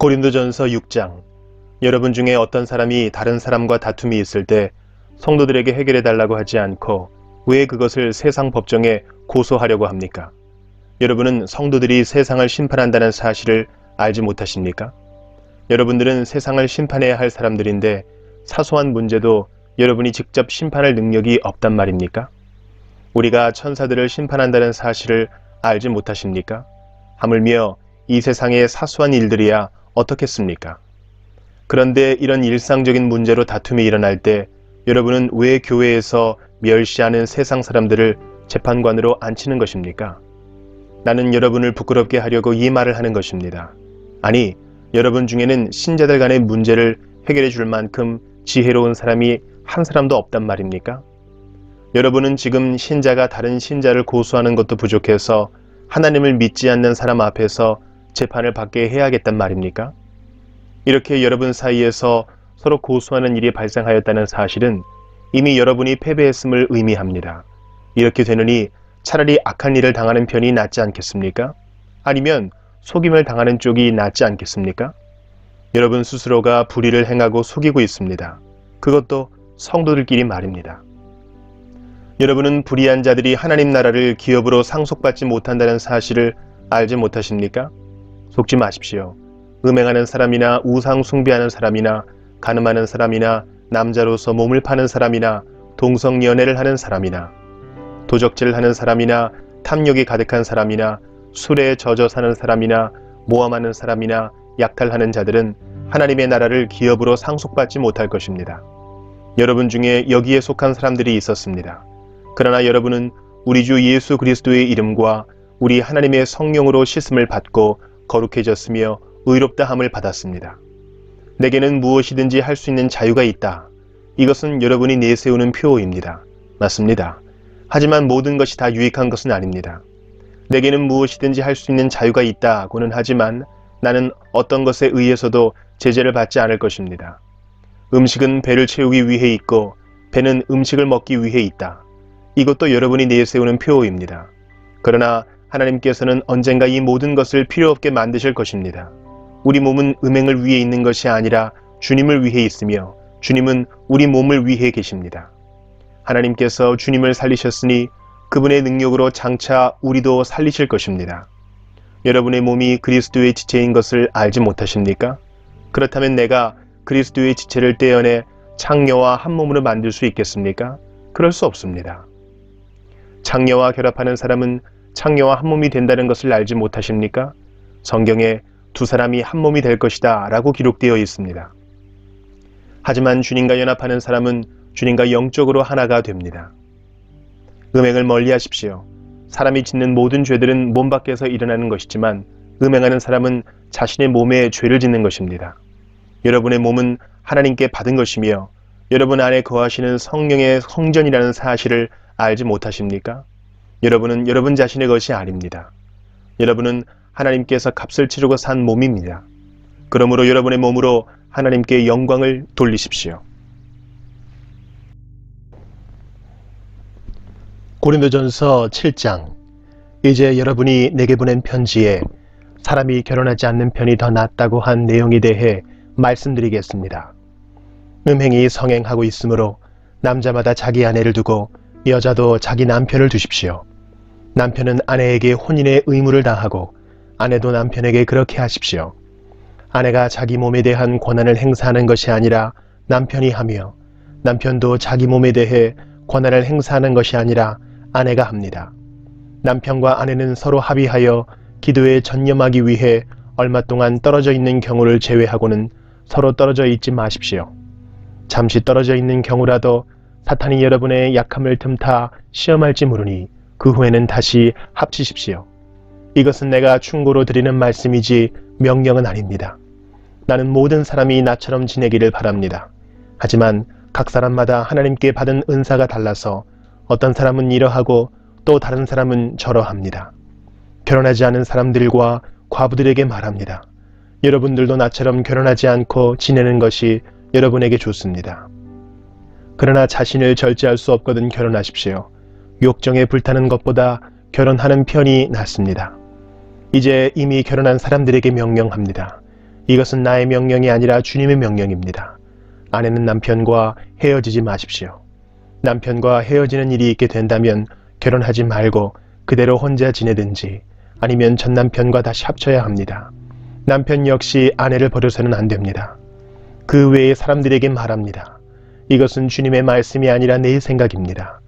고린도전서 6장. 여러분 중에 어떤 사람이 다른 사람과 다툼이 있을 때 성도들에게 해결해 달라고 하지 않고 왜 그것을 세상 법정에 고소하려고 합니까? 여러분은 성도들이 세상을 심판한다는 사실을 알지 못하십니까? 여러분들은 세상을 심판해야 할 사람들인데 사소한 문제도 여러분이 직접 심판할 능력이 없단 말입니까? 우리가 천사들을 심판한다는 사실을 알지 못하십니까? 하물며 이 세상의 사소한 일들이야 어떻겠습니까? 그런데 이런 일상적인 문제로 다툼이 일어날 때 여러분은 왜 교회에서 멸시하는 세상 사람들을 재판관으로 앉히는 것입니까? 나는 여러분을 부끄럽게 하려고 이 말을 하는 것입니다. 아니, 여러분 중에는 신자들 간의 문제를 해결해 줄 만큼 지혜로운 사람이 한 사람도 없단 말입니까? 여러분은 지금 신자가 다른 신자를 고소하는 것도 부족해서 하나님을 믿지 않는 사람 앞에서 재판을 받게 해야겠단 말입니까? 이렇게 여러분 사이에서 서로 고소하는 일이 발생하였다는 사실은 이미 여러분이 패배했음을 의미합니다. 이렇게 되느니 차라리 악한 일을 당하는 편이 낫지 않겠습니까? 아니면 속임을 당하는 쪽이 낫지 않겠습니까? 여러분 스스로가 불의를 행하고 속이고 있습니다. 그것도 성도들끼리 말입니다. 여러분은 불의한 자들이 하나님 나라를 기업으로 상속받지 못한다는 사실을 알지 못하십니까? 속지 마십시오. 음행하는 사람이나 우상 숭배하는 사람이나 간음하는 사람이나 남자로서 몸을 파는 사람이나 동성연애를 하는 사람이나 도적질을 하는 사람이나 탐욕이 가득한 사람이나 술에 젖어 사는 사람이나 모함하는 사람이나 약탈하는 자들은 하나님의 나라를 기업으로 상속받지 못할 것입니다. 여러분 중에 여기에 속한 사람들이 있었습니다. 그러나 여러분은 우리 주 예수 그리스도의 이름과 우리 하나님의 성령으로 씻음을 받고 거룩해졌으며 의롭다 함을 받았습니다. 내게는 무엇이든지 할 수 있는 자유가 있다. 이것은 여러분이 내세우는 표어입니다. 맞습니다. 하지만 모든 것이 다 유익한 것은 아닙니다. 내게는 무엇이든지 할 수 있는 자유가 있다고는 하지만 나는 어떤 것에 의해서도 제재를 받지 않을 것입니다. 음식은 배를 채우기 위해 있고 배는 음식을 먹기 위해 있다. 이것도 여러분이 내세우는 표어입니다. 그러나 하나님께서는 언젠가 이 모든 것을 필요 없게 만드실 것입니다. 우리 몸은 음행을 위해 있는 것이 아니라 주님을 위해 있으며 주님은 우리 몸을 위해 계십니다. 하나님께서 주님을 살리셨으니 그분의 능력으로 장차 우리도 살리실 것입니다. 여러분의 몸이 그리스도의 지체인 것을 알지 못하십니까? 그렇다면 내가 그리스도의 지체를 떼어내 창녀와 한 몸으로 만들 수 있겠습니까? 그럴 수 없습니다. 창녀와 결합하는 사람은 창녀와 한 몸이 된다는 것을 알지 못하십니까? 성경에 두 사람이 한 몸이 될 것이다 라고 기록되어 있습니다. 하지만 주님과 연합하는 사람은 주님과 영적으로 하나가 됩니다. 음행을 멀리 하십시오. 사람이 짓는 모든 죄들은 몸 밖에서 일어나는 것이지만 음행하는 사람은 자신의 몸에 죄를 짓는 것입니다. 여러분의 몸은 하나님께 받은 것이며 여러분 안에 거하시는 성령의 성전이라는 사실을 알지 못하십니까? 여러분은 여러분 자신의 것이 아닙니다. 여러분은 하나님께서 값을 치르고 산 몸입니다. 그러므로 여러분의 몸으로 하나님께 영광을 돌리십시오. 고린도전서 7장. 이제 여러분이 내게 보낸 편지에 사람이 결혼하지 않는 편이 더 낫다고 한 내용에 대해 말씀드리겠습니다. 음행이 성행하고 있으므로 남자마다 자기 아내를 두고 여자도 자기 남편을 두십시오. 남편은 아내에게 혼인의 의무를 다하고 아내도 남편에게 그렇게 하십시오. 아내가 자기 몸에 대한 권한을 행사하는 것이 아니라 남편이 하며 남편도 자기 몸에 대해 권한을 행사하는 것이 아니라 아내가 합니다. 남편과 아내는 서로 합의하여 기도에 전념하기 위해 얼마 동안 떨어져 있는 경우를 제외하고는 서로 떨어져 있지 마십시오. 잠시 떨어져 있는 경우라도 사탄이 여러분의 약함을 틈타 시험할지 모르니 그 후에는 다시 합치십시오. 이것은 내가 충고로 드리는 말씀이지 명령은 아닙니다. 나는 모든 사람이 나처럼 지내기를 바랍니다. 하지만 각 사람마다 하나님께 받은 은사가 달라서 어떤 사람은 이러하고 또 다른 사람은 저러합니다. 결혼하지 않은 사람들과 과부들에게 말합니다. 여러분들도 나처럼 결혼하지 않고 지내는 것이 여러분에게 좋습니다. 그러나 자신을 절제할 수 없거든 결혼하십시오. 욕정에 불타는 것보다 결혼하는 편이 낫습니다. 이제 이미 결혼한 사람들에게 명령합니다. 이것은 나의 명령이 아니라 주님의 명령입니다. 아내는 남편과 헤어지지 마십시오. 남편과 헤어지는 일이 있게 된다면 결혼하지 말고 그대로 혼자 지내든지 아니면 전 남편과 다시 합쳐야 합니다. 남편 역시 아내를 버려서는 안 됩니다. 그 외의 사람들에게 말합니다. 이것은 주님의 말씀이 아니라 내 생각입니다.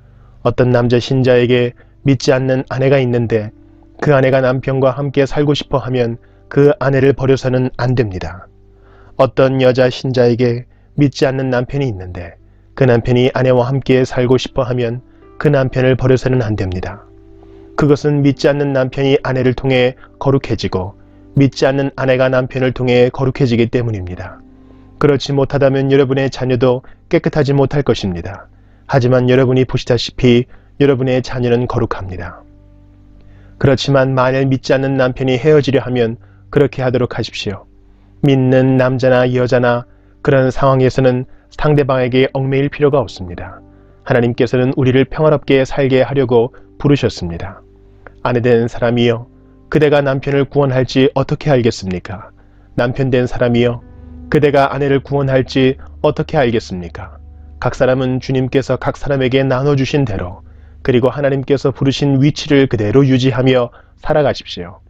어떤 남자 신자에게 믿지 않는 아내가 있는데 그 아내가 남편과 함께 살고 싶어 하면 그 아내를 버려서는 안 됩니다. 어떤 여자 신자에게 믿지 않는 남편이 있는데 그 남편이 아내와 함께 살고 싶어 하면 그 남편을 버려서는 안 됩니다. 그것은 믿지 않는 남편이 아내를 통해 거룩해지고 믿지 않는 아내가 남편을 통해 거룩해지기 때문입니다. 그렇지 못하다면 여러분의 자녀도 깨끗하지 못할 것입니다. 하지만 여러분이 보시다시피 여러분의 자녀는 거룩합니다. 그렇지만 만일 믿지 않는 남편이 헤어지려 하면 그렇게 하도록 하십시오. 믿는 남자나 여자나 그런 상황에서는 상대방에게 얽매일 필요가 없습니다. 하나님께서는 우리를 평화롭게 살게 하려고 부르셨습니다. 아내된 사람이여, 그대가 남편을 구원할지 어떻게 알겠습니까? 남편된 사람이여, 그대가 아내를 구원할지 어떻게 알겠습니까? 각 사람은 주님께서 각 사람에게 나눠주신 대로 그리고 하나님께서 부르신 위치를 그대로 유지하며 살아가십시오.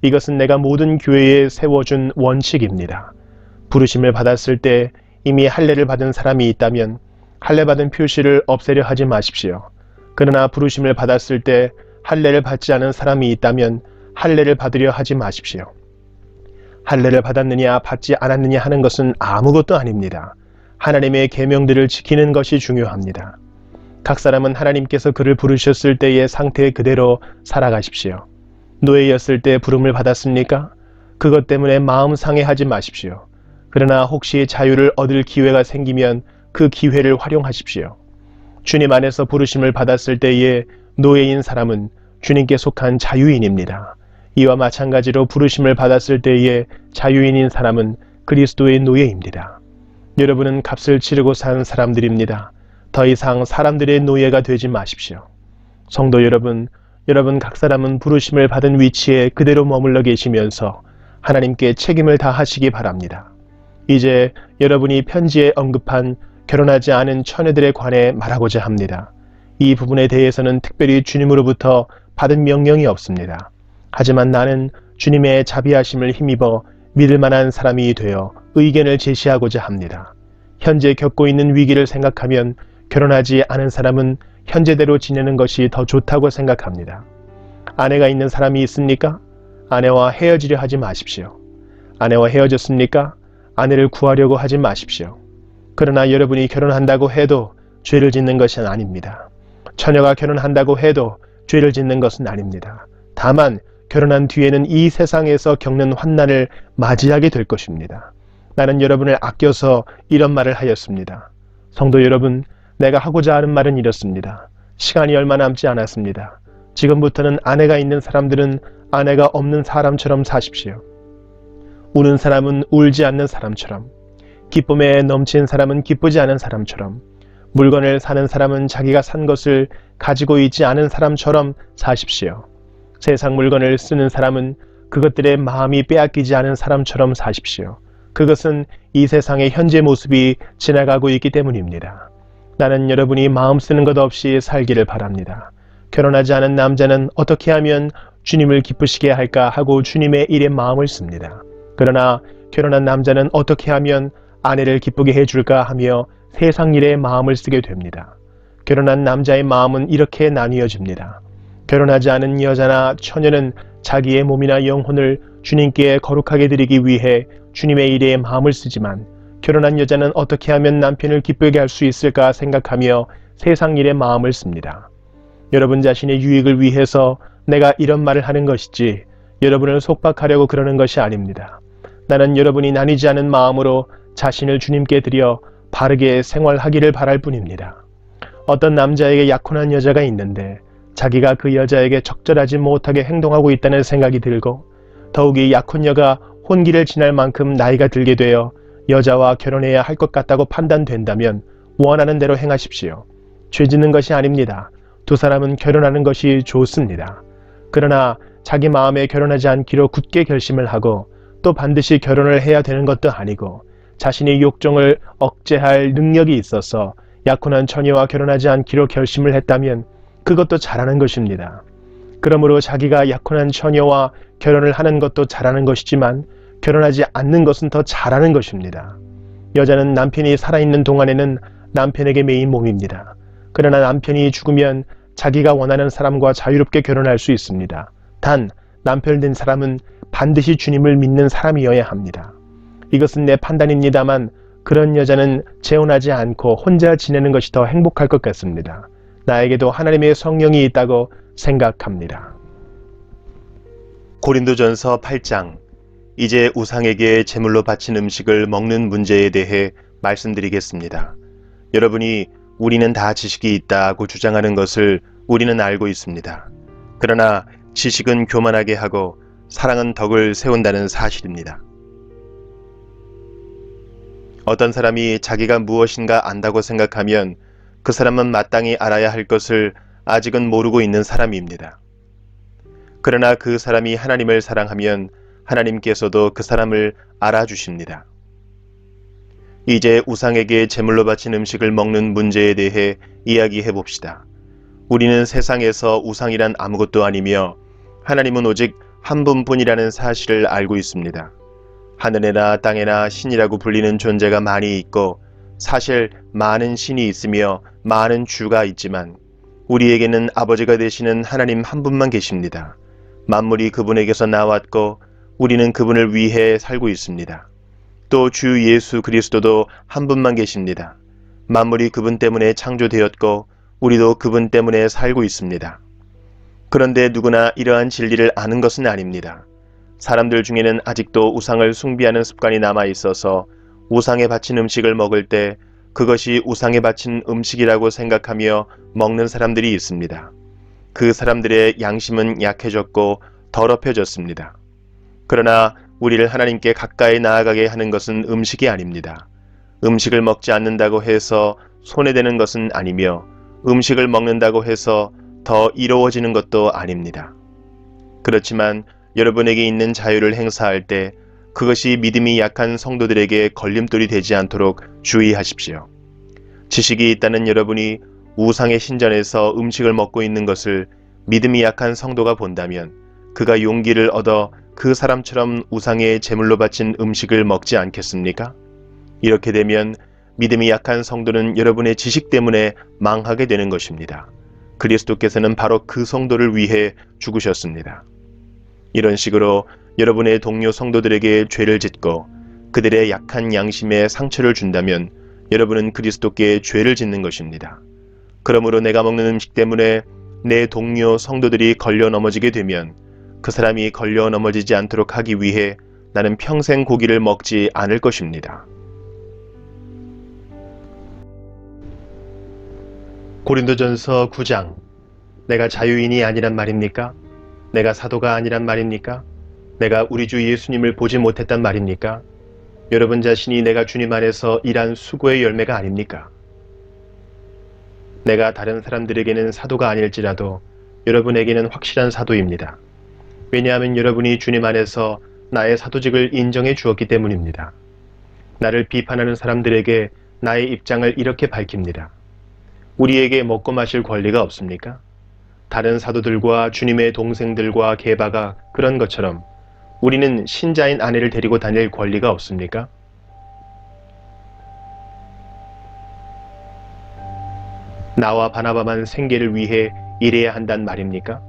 이것은 내가 모든 교회에 세워준 원칙입니다. 부르심을 받았을 때 이미 할례를 받은 사람이 있다면 할례 받은 표시를 없애려 하지 마십시오. 그러나 부르심을 받았을 때 할례를 받지 않은 사람이 있다면 할례를 받으려 하지 마십시오. 할례를 받았느냐 받지 않았느냐 하는 것은 아무것도 아닙니다. 하나님의 계명들을 지키는 것이 중요합니다. 각 사람은 하나님께서 그를 부르셨을 때의 상태 그대로 살아가십시오. 노예였을 때 부름을 받았습니까? 그것 때문에 마음 상해하지 마십시오. 그러나 혹시 자유를 얻을 기회가 생기면 그 기회를 활용하십시오. 주님 안에서 부르심을 받았을 때의 노예인 사람은 주님께 속한 자유인입니다. 이와 마찬가지로 부르심을 받았을 때의 자유인인 사람은 그리스도의 노예입니다. 여러분은 값을 치르고 산 사람들입니다. 더 이상 사람들의 노예가 되지 마십시오. 성도 여러분, 각 사람은 부르심을 받은 위치에 그대로 머물러 계시면서 하나님께 책임을 다하시기 바랍니다. 이제 여러분이 편지에 언급한 결혼하지 않은 처녀들에 관해 말하고자 합니다. 이 부분에 대해서는 특별히 주님으로부터 받은 명령이 없습니다. 하지만 나는 주님의 자비하심을 힘입어 믿을 만한 사람이 되어 의견을 제시하고자 합니다. 현재 겪고 있는 위기를 생각하면 결혼하지 않은 사람은 현재대로 지내는 것이 더 좋다고 생각합니다. 아내가 있는 사람이 있습니까? 아내와 헤어지려 하지 마십시오. 아내와 헤어졌습니까? 아내를 구하려고 하지 마십시오. 그러나 여러분이 결혼한다고 해도 죄를 짓는 것은 아닙니다. 처녀가 결혼한다고 해도 죄를 짓는 것은 아닙니다. 다만 결혼한 뒤에는 이 세상에서 겪는 환난을 맞이하게 될 것입니다. 나는 여러분을 아껴서 이런 말을 하였습니다. 성도 여러분, 내가 하고자 하는 말은 이렇습니다. 시간이 얼마 남지 않았습니다. 지금부터는 아내가 있는 사람들은 아내가 없는 사람처럼 사십시오. 우는 사람은 울지 않는 사람처럼, 기쁨에 넘친 사람은 기쁘지 않은 사람처럼, 물건을 사는 사람은 자기가 산 것을 가지고 있지 않은 사람처럼 사십시오. 세상 물건을 쓰는 사람은 그것들의 마음이 빼앗기지 않은 사람처럼 사십시오. 그것은 이 세상의 현재 모습이 지나가고 있기 때문입니다. 나는 여러분이 마음 쓰는 것 없이 살기를 바랍니다. 결혼하지 않은 남자는 어떻게 하면 주님을 기쁘시게 할까 하고 주님의 일에 마음을 씁니다. 그러나 결혼한 남자는 어떻게 하면 아내를 기쁘게 해줄까 하며 세상 일에 마음을 쓰게 됩니다. 결혼한 남자의 마음은 이렇게 나뉘어집니다. 결혼하지 않은 여자나 처녀는 자기의 몸이나 영혼을 주님께 거룩하게 드리기 위해 주님의 일에 마음을 쓰지만 결혼한 여자는 어떻게 하면 남편을 기쁘게 할 수 있을까 생각하며 세상 일에 마음을 씁니다. 여러분 자신의 유익을 위해서 내가 이런 말을 하는 것이지 여러분을 속박하려고 그러는 것이 아닙니다. 나는 여러분이 나뉘지 않은 마음으로 자신을 주님께 드려 바르게 생활하기를 바랄 뿐입니다. 어떤 남자에게 약혼한 여자가 있는데 자기가 그 여자에게 적절하지 못하게 행동하고 있다는 생각이 들고 더욱이 약혼녀가 혼기를 지날 만큼 나이가 들게 되어 여자와 결혼해야 할 것 같다고 판단된다면 원하는 대로 행하십시오. 죄 짓는 것이 아닙니다. 두 사람은 결혼하는 것이 좋습니다. 그러나 자기 마음에 결혼하지 않기로 굳게 결심을 하고 또 반드시 결혼을 해야 되는 것도 아니고 자신의 욕정을 억제할 능력이 있어서 약혼한 처녀와 결혼하지 않기로 결심을 했다면 그것도 잘하는 것입니다. 그러므로 자기가 약혼한 처녀와 결혼을 하는 것도 잘하는 것이지만 결혼하지 않는 것은 더 잘하는 것입니다. 여자는 남편이 살아있는 동안에는 남편에게 매인 몸입니다. 그러나 남편이 죽으면 자기가 원하는 사람과 자유롭게 결혼할 수 있습니다. 단 남편을 둔 사람은 반드시 주님을 믿는 사람이어야 합니다. 이것은 내 판단입니다만 그런 여자는 재혼하지 않고 혼자 지내는 것이 더 행복할 것 같습니다. 나에게도 하나님의 성령이 있다고 생각합니다. 고린도전서 8장. 이제 우상에게 제물로 바친 음식을 먹는 문제에 대해 말씀드리겠습니다. 여러분이 우리는 다 지식이 있다고 주장하는 것을 우리는 알고 있습니다. 그러나 지식은 교만하게 하고 사랑은 덕을 세운다는 사실입니다. 어떤 사람이 자기가 무엇인가 안다고 생각하면 그 사람은 마땅히 알아야 할 것을 아직은 모르고 있는 사람입니다. 그러나 그 사람이 하나님을 사랑하면 하나님께서도 그 사람을 알아주십니다. 이제 우상에게 제물로 바친 음식을 먹는 문제에 대해 이야기해 봅시다. 우리는 세상에서 우상이란 아무것도 아니며 하나님은 오직 한 분뿐이라는 사실을 알고 있습니다. 하늘에나 땅에나 신이라고 불리는 존재가 많이 있고 사실 많은 신이 있으며 많은 주가 있지만 우리에게는 아버지가 되시는 하나님 한 분만 계십니다. 만물이 그분에게서 나왔고 우리는 그분을 위해 살고 있습니다. 또 주 예수 그리스도도 한 분만 계십니다. 만물이 그분 때문에 창조되었고 우리도 그분 때문에 살고 있습니다. 그런데 누구나 이러한 진리를 아는 것은 아닙니다. 사람들 중에는 아직도 우상을 숭배하는 습관이 남아 있어서 우상에 바친 음식을 먹을 때 그것이 우상에 바친 음식이라고 생각하며 먹는 사람들이 있습니다. 그 사람들의 양심은 약해졌고 더럽혀졌습니다. 그러나 우리를 하나님께 가까이 나아가게 하는 것은 음식이 아닙니다. 음식을 먹지 않는다고 해서 손해되는 것은 아니며 음식을 먹는다고 해서 더 이로워지는 것도 아닙니다. 그렇지만 여러분에게 있는 자유를 행사할 때 그것이 믿음이 약한 성도들에게 걸림돌이 되지 않도록 주의하십시오. 지식이 있다는 여러분이 우상의 신전에서 음식을 먹고 있는 것을 믿음이 약한 성도가 본다면 그가 용기를 얻어 그 사람처럼 우상의 제물로 바친 음식을 먹지 않겠습니까? 이렇게 되면 믿음이 약한 성도는 여러분의 지식 때문에 망하게 되는 것입니다. 그리스도께서는 바로 그 성도를 위해 죽으셨습니다. 이런 식으로 여러분의 동료 성도들에게 죄를 짓고 그들의 약한 양심에 상처를 준다면 여러분은 그리스도께 죄를 짓는 것입니다. 그러므로 내가 먹는 음식 때문에 내 동료 성도들이 걸려 넘어지게 되면 그 사람이 걸려 넘어지지 않도록 하기 위해 나는 평생 고기를 먹지 않을 것입니다. 고린도전서 9장. 내가 자유인이 아니란 말입니까? 내가 사도가 아니란 말입니까? 내가 우리 주 예수님을 보지 못했단 말입니까? 여러분 자신이 내가 주님 안에서 일한 수고의 열매가 아닙니까? 내가 다른 사람들에게는 사도가 아닐지라도 여러분에게는 확실한 사도입니다. 왜냐하면 여러분이 주님 안에서 나의 사도직을 인정해 주었기 때문입니다. 나를 비판하는 사람들에게 나의 입장을 이렇게 밝힙니다. 우리에게 먹고 마실 권리가 없습니까? 다른 사도들과 주님의 동생들과 게바가 그런 것처럼 우리는 신자인 아내를 데리고 다닐 권리가 없습니까? 나와 바나바만 생계를 위해 일해야 한단 말입니까?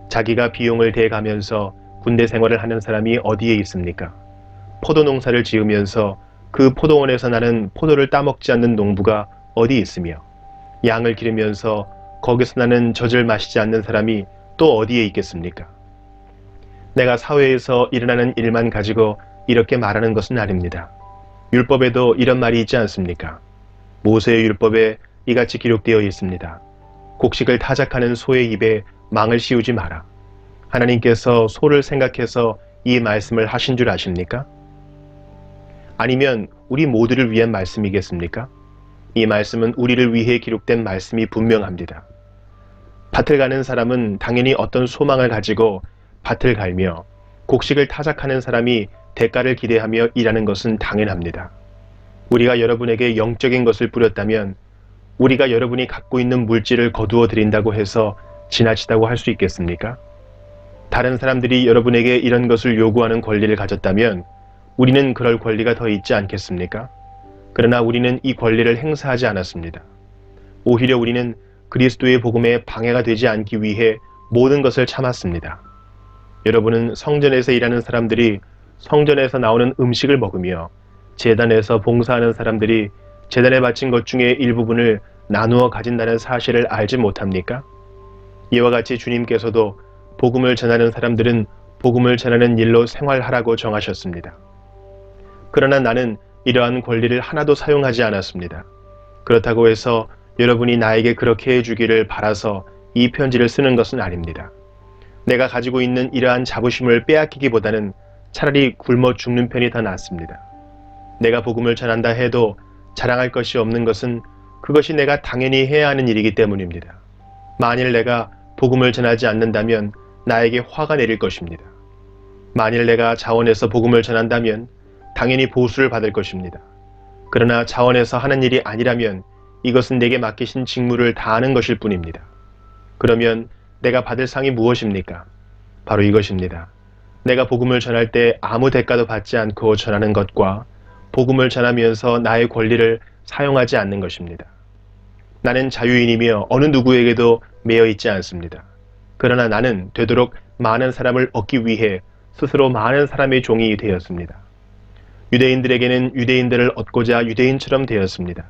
자기가 비용을 대가면서 군대 생활을 하는 사람이 어디에 있습니까? 포도 농사를 지으면서 그 포도원에서 나는 포도를 따먹지 않는 농부가 어디 있으며 양을 기르면서 거기서 나는 젖을 마시지 않는 사람이 또 어디에 있겠습니까? 내가 사회에서 일어나는 일만 가지고 이렇게 말하는 것은 아닙니다. 율법에도 이런 말이 있지 않습니까? 모세의 율법에 이같이 기록되어 있습니다. 곡식을 타작하는 소의 입에 망을 씌우지 마라. 하나님께서 소를 생각해서 이 말씀을 하신 줄 아십니까? 아니면 우리 모두를 위한 말씀이겠습니까? 이 말씀은 우리를 위해 기록된 말씀이 분명합니다. 밭을 가는 사람은 당연히 어떤 소망을 가지고 밭을 갈며 곡식을 타작하는 사람이 대가를 기대하며 일하는 것은 당연합니다. 우리가 여러분에게 영적인 것을 뿌렸다면 우리가 여러분이 갖고 있는 물질을 거두어 드린다고 해서 지나치다고 할 수 있겠습니까? 다른 사람들이 여러분에게 이런 것을 요구하는 권리를 가졌다면 우리는 그럴 권리가 더 있지 않겠습니까? 그러나 우리는 이 권리를 행사하지 않았습니다. 오히려 우리는 그리스도의 복음에 방해가 되지 않기 위해 모든 것을 참았습니다. 여러분은 성전에서 일하는 사람들이 성전에서 나오는 음식을 먹으며 제단에서 봉사하는 사람들이 제단에 바친 것 중에 일부분을 나누어 가진다는 사실을 알지 못합니까? 이와 같이 주님께서도 복음을 전하는 사람들은 복음을 전하는 일로 생활하라고 정하셨습니다. 그러나 나는 이러한 권리를 하나도 사용하지 않았습니다. 그렇다고 해서 여러분이 나에게 그렇게 해주기를 바라서 이 편지를 쓰는 것은 아닙니다. 내가 가지고 있는 이러한 자부심을 빼앗기기보다는 차라리 굶어 죽는 편이 더 낫습니다. 내가 복음을 전한다 해도 자랑할 것이 없는 것은 그것이 내가 당연히 해야 하는 일이기 때문입니다. 만일 내가 복음을 전하지 않는다면 나에게 화가 내릴 것입니다. 만일 내가 자원해서 복음을 전한다면 당연히 보수를 받을 것입니다. 그러나 자원해서 하는 일이 아니라면 이것은 내게 맡기신 직무를 다하는 것일 뿐입니다. 그러면 내가 받을 상이 무엇입니까? 바로 이것입니다. 내가 복음을 전할 때 아무 대가도 받지 않고 전하는 것과 복음을 전하면서 나의 권리를 사용하지 않는 것입니다. 나는 자유인이며 어느 누구에게도 매여 있지 않습니다. 그러나 나는 되도록 많은 사람을 얻기 위해 스스로 많은 사람의 종이 되었습니다. 유대인들에게는 유대인들을 얻고자 유대인처럼 되었습니다.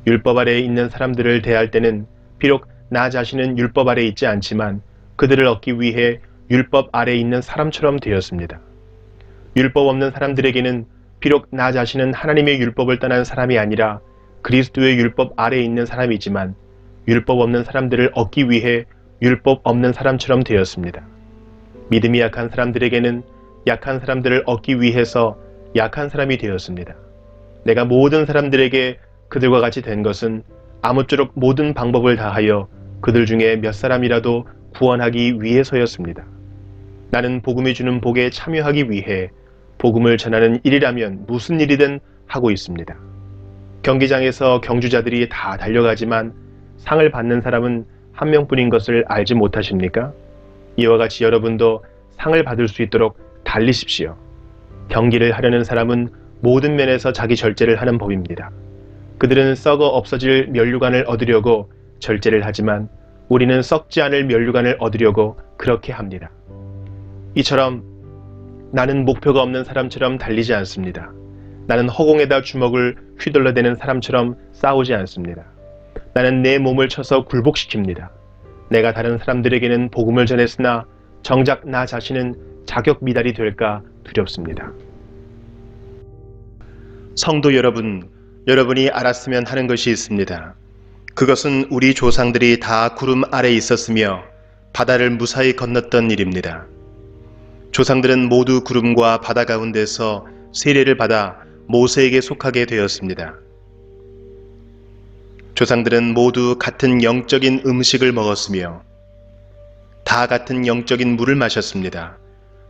율법 아래에 있는 사람들을 대할 때는 비록 나 자신은 율법 아래에 있지 않지만 그들을 얻기 위해 율법 아래에 있는 사람처럼 되었습니다. 율법 없는 사람들에게는 비록 나 자신은 하나님의 율법을 떠난 사람이 아니라 그리스도의 율법 아래에 있는 사람이지만 율법 없는 사람들을 얻기 위해 율법 없는 사람처럼 되었습니다. 믿음이 약한 사람들에게는 약한 사람들을 얻기 위해서 약한 사람이 되었습니다. 내가 모든 사람들에게 그들과 같이 된 것은 아무쪼록 모든 방법을 다하여 그들 중에 몇 사람이라도 구원하기 위해서였습니다. 나는 복음이 주는 복에 참여하기 위해 복음을 전하는 일이라면 무슨 일이든 하고 있습니다. 경기장에서 경주자들이 다 달려가지만 상을 받는 사람은 한 명뿐인 것을 알지 못하십니까? 이와 같이 여러분도 상을 받을 수 있도록 달리십시오. 경기를 하려는 사람은 모든 면에서 자기 절제를 하는 법입니다. 그들은 썩어 없어질 면류관을 얻으려고 절제를 하지만 우리는 썩지 않을 면류관을 얻으려고 그렇게 합니다. 이처럼 나는 목표가 없는 사람처럼 달리지 않습니다. 나는 허공에다 주먹을 휘둘러대는 사람처럼 싸우지 않습니다. 나는 내 몸을 쳐서 굴복시킵니다. 내가 다른 사람들에게는 복음을 전했으나 정작 나 자신은 자격 미달이 될까 두렵습니다. 성도 여러분, 여러분이 알았으면 하는 것이 있습니다. 그것은 우리 조상들이 다 구름 아래 있었으며 바다를 무사히 건넜던 일입니다. 조상들은 모두 구름과 바다 가운데서 세례를 받아 모세에게 속하게 되었습니다. 조상들은 모두 같은 영적인 음식을 먹었으며 다 같은 영적인 물을 마셨습니다.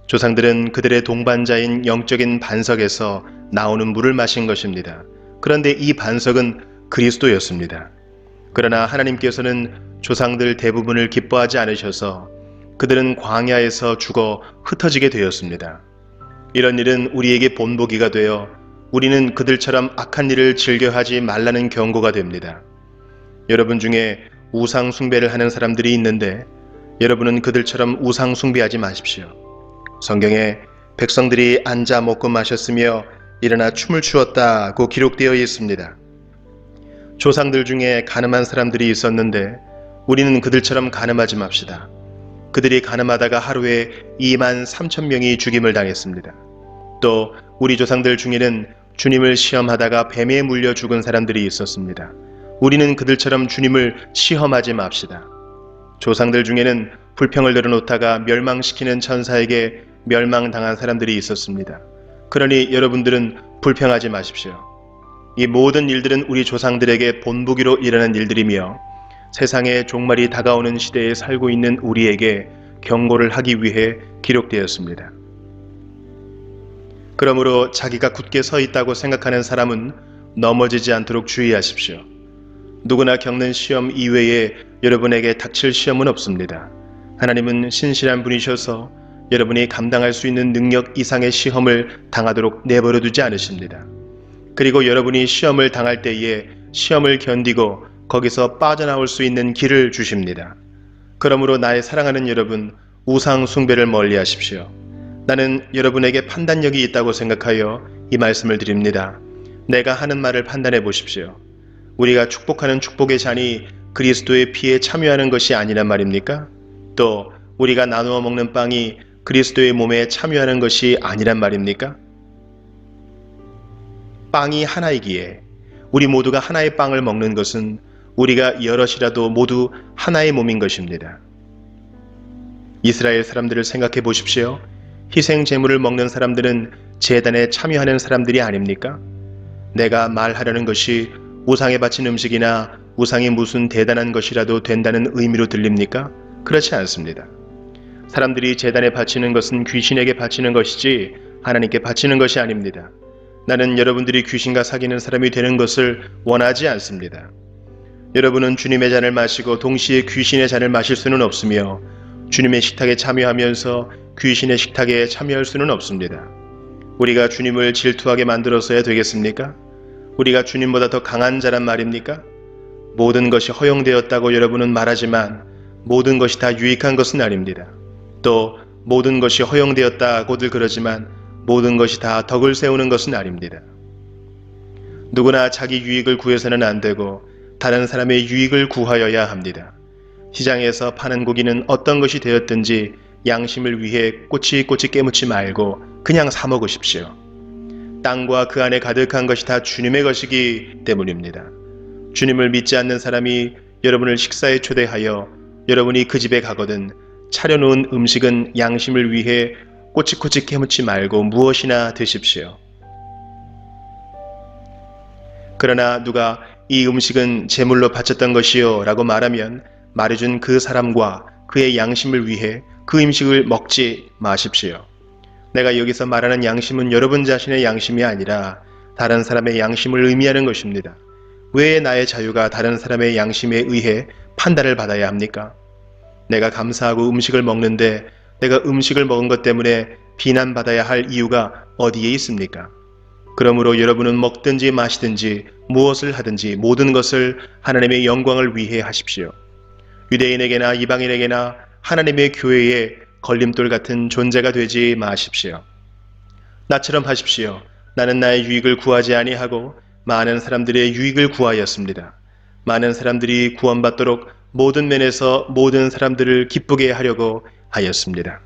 조상들은 그들의 동반자인 영적인 반석에서 나오는 물을 마신 것입니다. 그런데 이 반석은 그리스도였습니다. 그러나 하나님께서는 조상들 대부분을 기뻐하지 않으셔서 그들은 광야에서 죽어 흩어지게 되었습니다. 이런 일은 우리에게 본보기가 되어 우리는 그들처럼 악한 일을 즐겨하지 말라는 경고가 됩니다. 여러분 중에 우상 숭배를 하는 사람들이 있는데 여러분은 그들처럼 우상 숭배하지 마십시오. 성경에 백성들이 앉아 먹고 마셨으며 일어나 춤을 추었다고 기록되어 있습니다. 조상들 중에 가늠한 사람들이 있었는데 우리는 그들처럼 가늠하지 맙시다. 그들이 가늠하다가 하루에 23,000명이 죽임을 당했습니다. 또 우리 조상들 중에는 주님을 시험하다가 뱀에 물려 죽은 사람들이 있었습니다. 우리는 그들처럼 주님을 시험하지 맙시다. 조상들 중에는 불평을 늘어놓다가 멸망시키는 천사에게 멸망당한 사람들이 있었습니다. 그러니 여러분들은 불평하지 마십시오. 이 모든 일들은 우리 조상들에게 본보기로 일어난 일들이며 세상의 종말이 다가오는 시대에 살고 있는 우리에게 경고를 하기 위해 기록되었습니다. 그러므로 자기가 굳게 서 있다고 생각하는 사람은 넘어지지 않도록 주의하십시오. 누구나 겪는 시험 이외에 여러분에게 닥칠 시험은 없습니다. 하나님은 신실한 분이셔서 여러분이 감당할 수 있는 능력 이상의 시험을 당하도록 내버려 두지 않으십니다. 그리고 여러분이 시험을 당할 때에 시험을 견디고 거기서 빠져나올 수 있는 길을 주십니다. 그러므로 나의 사랑하는 여러분, 우상 숭배를 멀리 하십시오. 나는 여러분에게 판단력이 있다고 생각하여 이 말씀을 드립니다. 내가 하는 말을 판단해 보십시오. 우리가 축복하는 축복의 잔이 그리스도의 피에 참여하는 것이 아니란 말입니까? 또 우리가 나누어 먹는 빵이 그리스도의 몸에 참여하는 것이 아니란 말입니까? 빵이 하나이기에 우리 모두가 하나의 빵을 먹는 것은 우리가 여럿이라도 모두 하나의 몸인 것입니다. 이스라엘 사람들을 생각해 보십시오. 희생 제물을 먹는 사람들은 제단에 참여하는 사람들이 아닙니까? 내가 말하려는 것이 우상에 바친 음식이나 우상이 무슨 대단한 것이라도 된다는 의미로 들립니까? 그렇지 않습니다. 사람들이 제단에 바치는 것은 귀신에게 바치는 것이지 하나님께 바치는 것이 아닙니다. 나는 여러분들이 귀신과 사귀는 사람이 되는 것을 원하지 않습니다. 여러분은 주님의 잔을 마시고 동시에 귀신의 잔을 마실 수는 없으며 주님의 식탁에 참여하면서 귀신의 식탁에 참여할 수는 없습니다. 우리가 주님을 질투하게 만들어서야 되겠습니까? 우리가 주님보다 더 강한 자란 말입니까? 모든 것이 허용되었다고 여러분은 말하지만 모든 것이 다 유익한 것은 아닙니다. 또 모든 것이 허용되었다고들 그러지만 모든 것이 다 덕을 세우는 것은 아닙니다. 누구나 자기 유익을 구해서는 안 되고 다른 사람의 유익을 구하여야 합니다. 시장에서 파는 고기는 어떤 것이 되었든지 양심을 위해 꼬치꼬치 깨묻지 말고 그냥 사 먹으십시오. 땅과 그 안에 가득한 것이 다 주님의 것이기 때문입니다. 주님을 믿지 않는 사람이 여러분을 식사에 초대하여 여러분이 그 집에 가거든 차려놓은 음식은 양심을 위해 꼬치꼬치 깨묻지 말고 무엇이나 드십시오. 그러나 누가 이 음식은 제물로 바쳤던 것이요 라고 말하면 말해준 그 사람과 그의 양심을 위해 그 음식을 먹지 마십시오. 내가 여기서 말하는 양심은 여러분 자신의 양심이 아니라 다른 사람의 양심을 의미하는 것입니다. 왜 나의 자유가 다른 사람의 양심에 의해 판단을 받아야 합니까? 내가 감사하고 음식을 먹는데 내가 음식을 먹은 것 때문에 비난받아야 할 이유가 어디에 있습니까? 그러므로 여러분은 먹든지 마시든지 무엇을 하든지 모든 것을 하나님의 영광을 위해 하십시오. 유대인에게나 이방인에게나 하나님의 교회에 걸림돌 같은 존재가 되지 마십시오. 나처럼 하십시오. 나는 나의 유익을 구하지 아니하고 많은 사람들의 유익을 구하였습니다. 많은 사람들이 구원받도록 모든 면에서 모든 사람들을 기쁘게 하려고 하였습니다.